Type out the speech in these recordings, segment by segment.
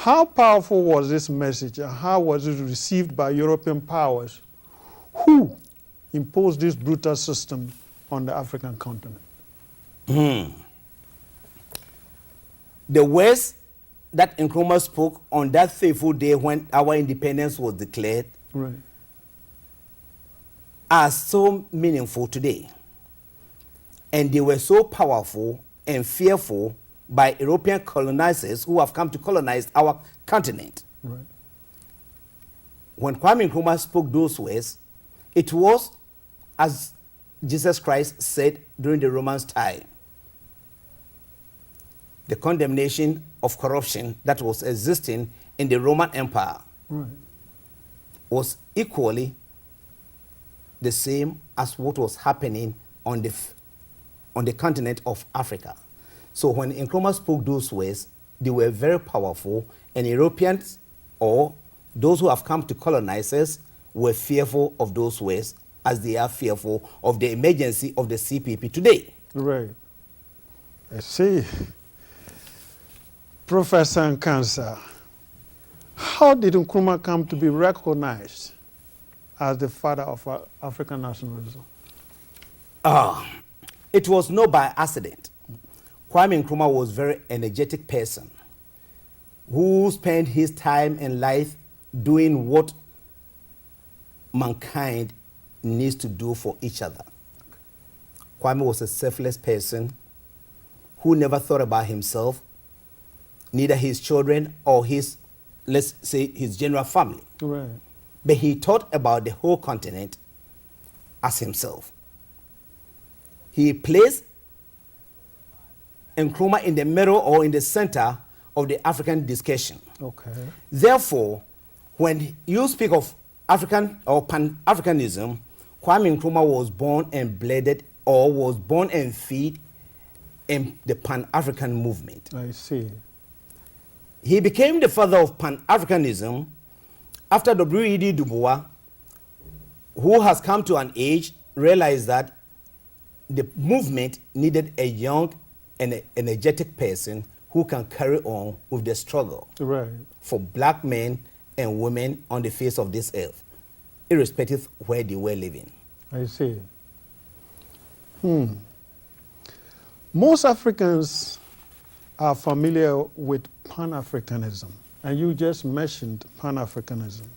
How powerful was this message and how was it received by European powers who imposed this brutal system on the African continent? The words that Nkrumah spoke on that fateful day when our independence was declared are so meaningful today. And they were so powerful and fearful by European colonizers who have come to colonize our continent. When Kwame Nkrumah spoke those words, it was as Jesus Christ said during the Romans' time. The condemnation of corruption that was existing in the Roman Empire was equally the same as what was happening on the continent of Africa. So when Nkrumah spoke those words, they were very powerful, and Europeans or those who have come to colonize us were fearful of those words as they are fearful of the emergency of the CPP today. Right. I see. Professor Nkansah, how did Nkrumah come to be recognized as the father of African nationalism? It was not by accident. Kwame Nkrumah was a very energetic person who spent his time and life doing what mankind needs to do for each other. Kwame was a selfless person who never thought about himself, neither his children or his, let's say, his general family. But he thought about the whole continent as himself. He placed Nkrumah in the middle or in the center of the African discussion. Therefore, when you speak of African or Pan-Africanism, Kwame Nkrumah was born and bled or was born and fed in the Pan-African movement. I see. He became the father of Pan-Africanism after W.E.D. Du Bois, who has come to an age, realized that the movement needed a young and energetic person who can carry on with the struggle for black men and women on the face of this earth, irrespective of where they were living. I see. Most Africans are familiar with Pan-Africanism, and you just mentioned Pan-Africanism,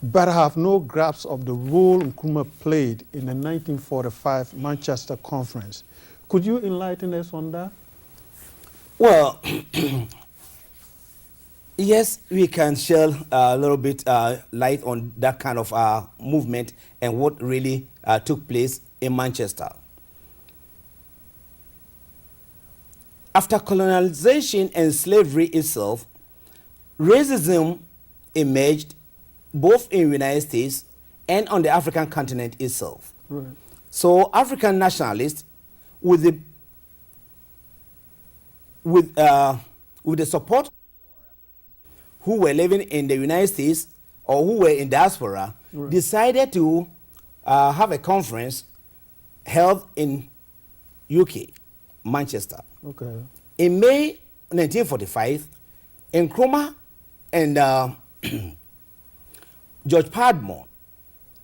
but have no grasp of the role Nkrumah played in the 1945 Manchester Conference. Could you enlighten us on that? Well, yes, we can shed a little bit light on that kind of movement and what really took place in Manchester. After colonization and slavery itself, racism emerged both in the United States and on the African continent itself. So African nationalists, with the support who were living in the United States or who were in diaspora, decided to have a conference held in UK, Manchester. In May 1945, Nkrumah and George Padmore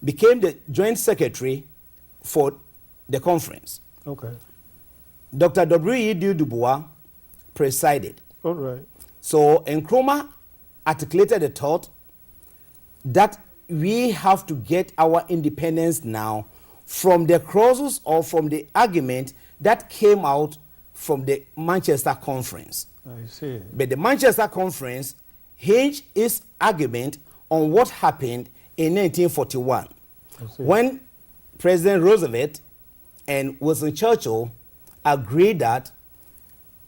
became the joint secretary for the conference. Dr. W.E.D. Du Bois presided. So Nkrumah articulated the thought that we have to get our independence now from the clauses or from the argument that came out from the Manchester Conference. I see. But the Manchester Conference hinged its argument on what happened in 1941 when President Roosevelt and Winston Churchill agreed that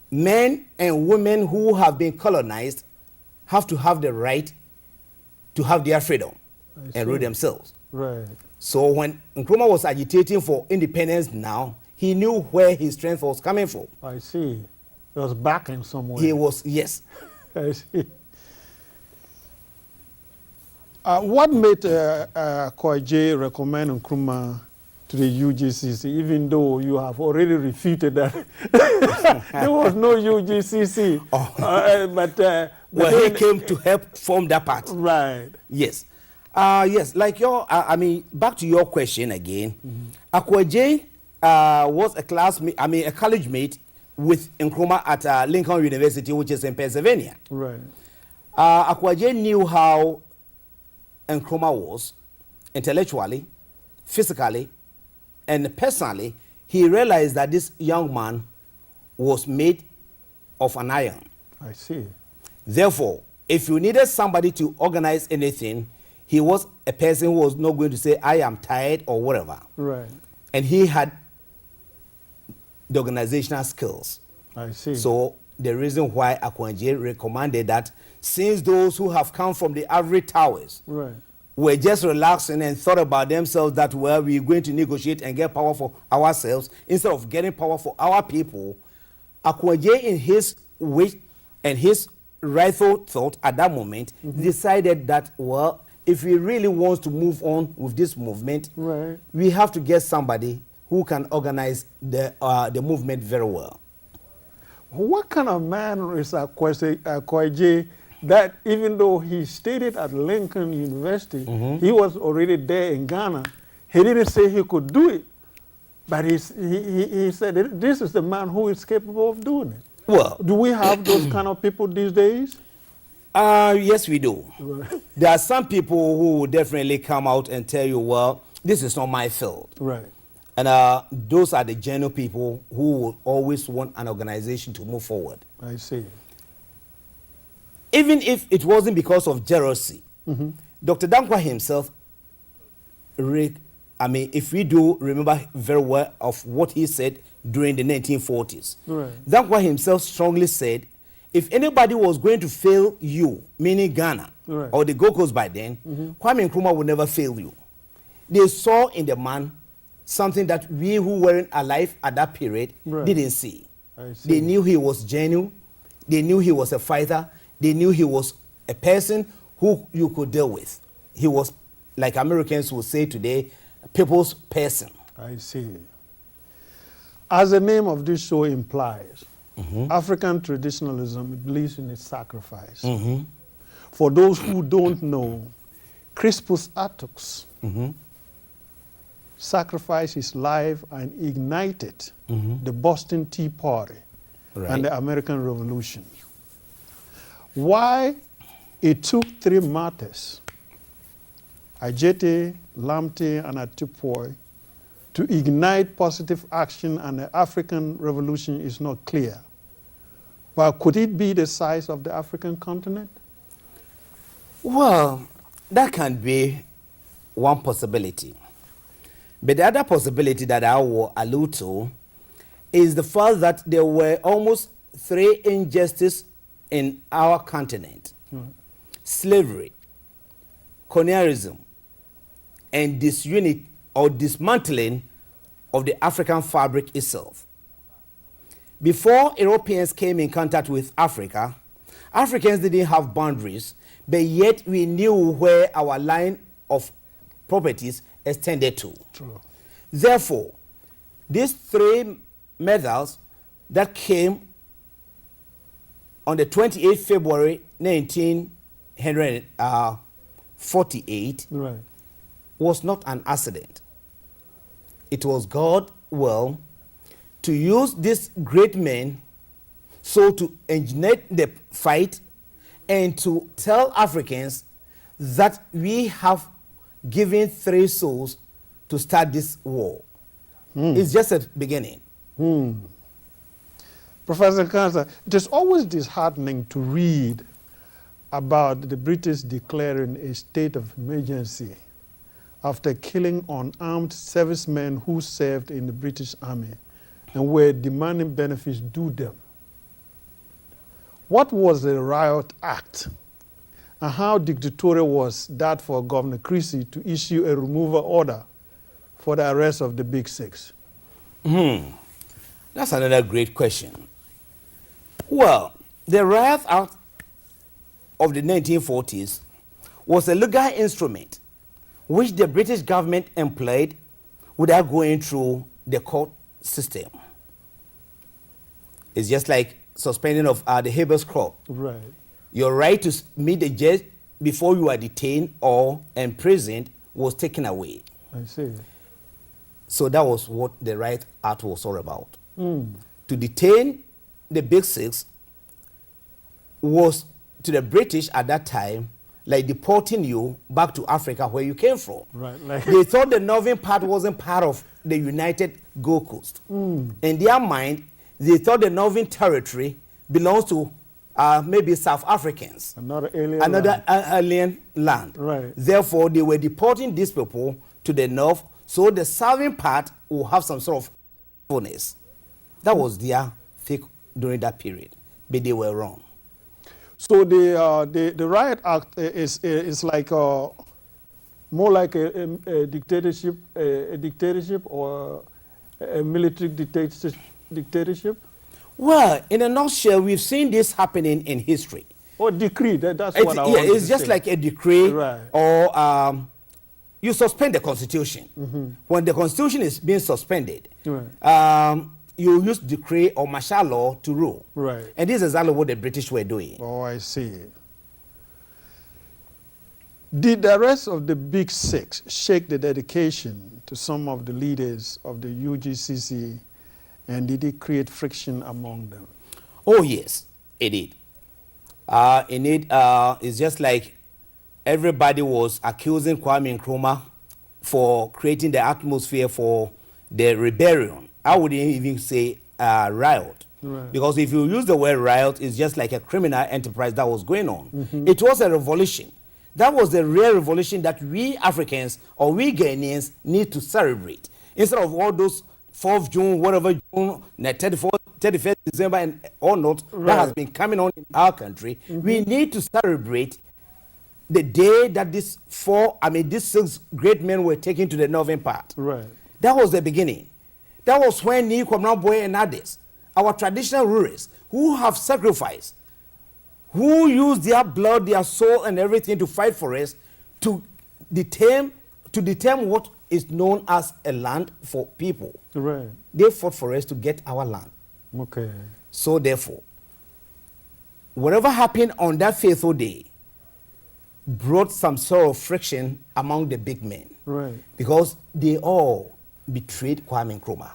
men and women who have been colonized have to have the right to have their freedom and rule themselves. So when Nkrumah was agitating for independence now, he knew where his strength was coming from. I see. He was backing somewhere. He was, yes. I see. What made Kwame recommend Nkrumah to the UGCC, even though you have already refuted that? There was no UGCC. Well, he came to help form that party. Right. Yes. Yes, like back to your question again. Akwaje was a classmate, a college mate with Nkrumah at Lincoln University, which is in Pennsylvania. Right. Akwaje knew how Nkrumah was intellectually, physically, and personally. He realized that this young man was made of an iron. I see. Therefore, if you needed somebody to organize anything, he was a person who was not going to say, I am tired or whatever. Right. And he had the organizational skills. I see. So the reason why Akwanje recommended that, since those who have come from the ivory towers right. were just relaxing and thought about themselves that, well, we're going to negotiate and get power for ourselves instead of getting power for our people, Akwanje, in his wish and his rightful thought at that moment, decided that, well, if we really want to move on with this movement, right. we have to get somebody who can organize the movement very well. What kind of man is Akwaje that even though he studied at Lincoln University, he was already there in Ghana, he didn't say he could do it, but he said this is the man who is capable of doing it. Well, do we have those kind of people these days? Yes, we do. Right. There are some people who will definitely come out and tell you, well, this is not my field. Right. And those are the genuine people who will always want an organization to move forward. I see. Even if it wasn't because of jealousy, Dr. Dankwa himself, if we do remember very well of what he said during the 1940s, right. Dankwa himself strongly said, if anybody was going to fail you, meaning Ghana, right. or the Gold Coast by then, Kwame Nkrumah would never fail you. They saw in the man something that we who weren't alive at that period right. didn't see. I see. They knew he was genuine. They knew he was a fighter. They knew he was a person who you could deal with. He was, like Americans would say today, a people's person. I see. As the name of this show implies, African traditionalism believes in its sacrifice. For those who don't know, Crispus Attucks sacrificed his life and ignited the Boston Tea Party and the American Revolution. Why it took 3 martyrs, Ajete, Lamte, and Atipoy, to ignite positive action and the African Revolution is not clear. But could it be the size of the African continent? Well, that can be one possibility. But the other possibility that I will allude to is the fact that there were almost 3 injustices in our continent. Slavery, colonialism, and disunity or dismantling of the African fabric itself. Before Europeans came in contact with Africa, Africans didn't have boundaries, but yet we knew where our line of properties extended to. True. Therefore, these 3 medals that came on the 28th February 1948 Right. was not an accident. It was God's will to use these great men so to engineer the fight and to tell Africans that we have given 3 souls to start this war. It's just a beginning. Professor Nkansah, it is always disheartening to read about the British declaring a state of emergency after killing unarmed servicemen who served in the British Army and were demanding benefits due them. What was the Riot Act? And how dictatorial was that for Governor Creasy to issue a removal order for the arrest of the Big Six? That's another great question. Well, the Riot Act of the 1940s was a legal instrument which the British government employed without going through the court system. It's just like suspending of the habeas corpus. Right. your right to meet the judge before you are detained or imprisoned was taken away. I see. So that was what the Riot Act was all about. Mm. To detain the Big Six was, to the British at that time, like deporting you back to Africa where you came from. Right. Like they thought the northern part wasn't part of the United Gold Coast. Mm. In their mind, they thought the Northern Territory belongs to maybe South Africans. Another alien alien land. Right. Therefore, they were deporting these people to the north, so the southern part will have some sort of fullness. That was their fake during that period, but they were wrong. So the Riot Act is like more like a dictatorship, or a military dictatorship. Well, in a nutshell, we've seen this happening in history. Or decree, that's what I want to say. It's just like a decree, right. Or you suspend the Constitution. Mm-hmm. When the Constitution is being suspended, right. You use decree or martial law to rule. Right. And this is exactly what the British were doing. Oh, I see. Did the rest of the Big Six shake the dedication to some of the leaders of the UGCC, and did it create friction among them? Oh, yes, it did. It's just like everybody was accusing Kwame Nkrumah for creating the atmosphere for the rebellion. I wouldn't even say riot. Right. Because if you use the word riot, it's just like a criminal enterprise that was going on. Mm-hmm. It was a revolution. That was the real revolution that we Africans or we Ghanaians need to celebrate. Instead of all those 4th June, whatever June, 31st December, and all not, right. That has been coming on in our country. Mm-hmm. We need to celebrate the day that these 6 great men were taken to the northern part. Right. That was the beginning. That was when Nkrumah and others, our traditional rulers, who have sacrificed, who used their blood, their soul, and everything to fight for us, to determine what is known as a land for people. Right. They fought for us to get our land. Okay. So therefore, whatever happened on that fateful day brought some sort of friction among the big men. Right. Because they all betrayed Kwame Nkrumah.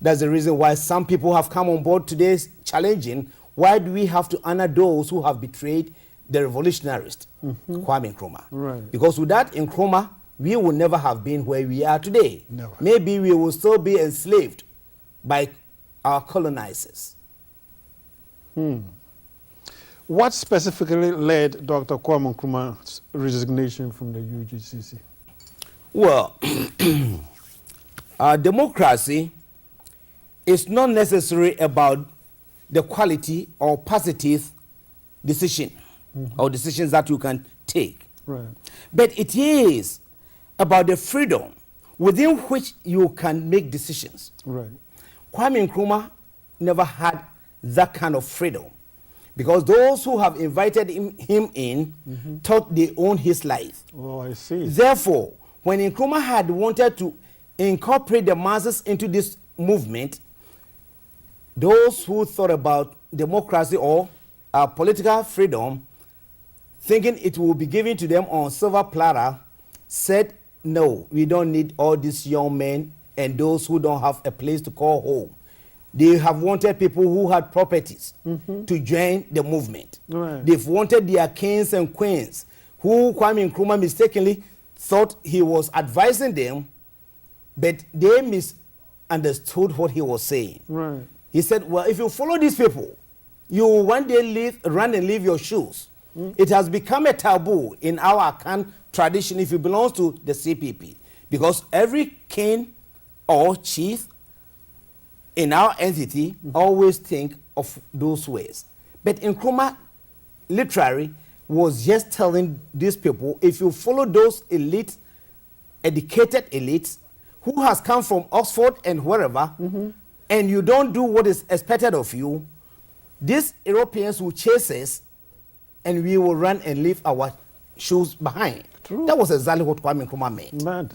That's the reason why some people have come on board today challenging, why do we have to honor those who have betrayed the revolutionarist, Kwame Nkrumah? Right. Because without Nkrumah, we would never have been where we are today. Never. Maybe we will still be enslaved by our colonizers. What specifically led Dr. Kwame Nkrumah's resignation from the UGCC? Well, democracy is not necessarily about the quality or positive decision or decisions that you can take. Right. But it is about the freedom within which you can make decisions. Right. Kwame Nkrumah never had that kind of freedom because those who have invited him in thought they owned his life. Oh, I see. Therefore, when Nkrumah had wanted to incorporate the masses into this movement, those who thought about democracy or political freedom, thinking it will be given to them on silver platter, said, no, we don't need all these young men and those who don't have a place to call home. They have wanted people who had properties to join the movement. Right. They've wanted their kings and queens who Kwame Nkrumah mistakenly thought he was advising them, but they misunderstood what he was saying. Right. He said, well, if you follow these people, you will one day run and leave your shoes. It has become a taboo in our Akan tradition if it belongs to the CPP. Because every king or chief in our entity always think of those ways. But Nkrumah literally was just telling these people, if you follow those elites, educated elites, who has come from Oxford and wherever, and you don't do what is expected of you, these Europeans will chase us and we will run and leave our shoes behind. True. That was exactly what Kwame Nkrumah meant. Mad.